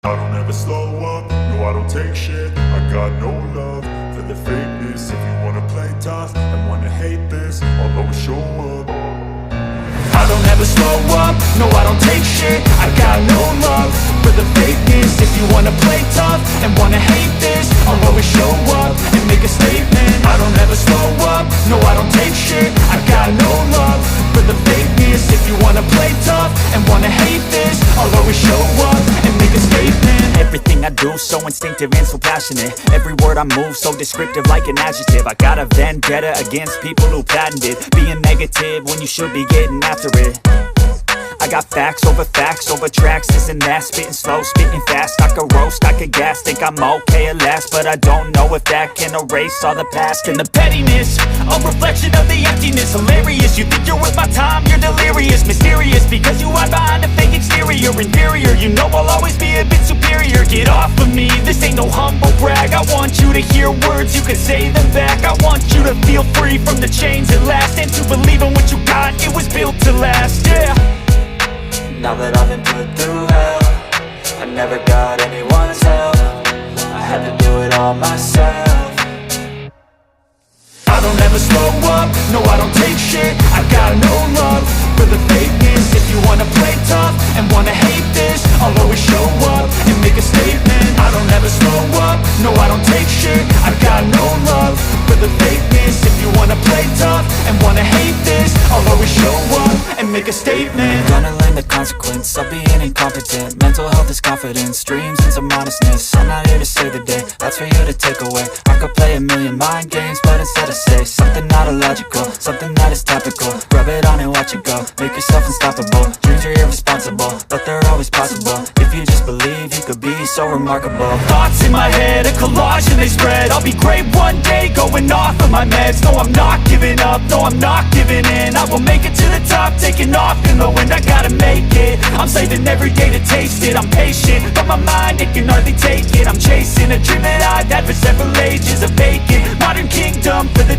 I don't ever slow up, no I don't take shit. I got no love for the fakeness. If you wanna play tough and wanna hate this, I'll always show up. I don't ever slow up, no I don't take shit. I got no love for the fakeness. If you wanna play tough and wanna hate this, I'll always show up and make a statement. I don't ever slow up, no I don't take shit. I got no love for the fakeness. If you wanna play tough and wanna hate this, I'll always show up and make a statement. Everything I do so instinctive and so passionate. Every word I move so descriptive like an adjective. I got a vendetta against people who patented being negative when you should be getting after it. I got facts over tracks, this and that. Spitting slow, spitting fast. I could roast, I could gas. Think I'm okay at last, but I don't know if that can erase all the past. And the pettiness, a reflection of the emptiness. Hilarious, you think you're worth my time, you're delirious. Mysterious, because you hide behind a fake exterior. Inferior, you know I'll always be a bit superior. Get off of me, this ain't no humble brag. I want you to hear words, you can say them back. I want you to feel free from the chains at last, and to believe in what you got, it was built to last, yeah. Now that I've been put through hell, I never got anyone's help. I had to do it all myself. I don't ever slow up, no I don't take shit. I got no love for the fakeness. If you wanna play tough and wanna hate this, I'll always show up and make a statement. I don't ever slow up, no I don't take shit. I got no love for the fakeness. If you wanna play tough and wanna hate this, I'll always show up and make a statement. Gonna learn the consequence of being incompetent. Mental health is confidence, dreams and some modestness. I'm not here to save the day, that's for you to take away. I could play a million mind games, but instead I say something not illogical, something that is topical. Rub it on and watch it go, make yourself unstoppable. Dreams are irresponsible, but they're always possible. If you just believe, you could be so remarkable. Thoughts in my head, a collage and they spread. I'll be great one day, going off of my meds. No, I'm not giving up, no, I'm not giving in. I will make it to the top, taking off in the wind. I gotta make it, I'm saving every day to taste it. I'm patient, but my mind, it can hardly take it. I'm chasing a dream that I've had for several ages. A vacant modern kingdom for the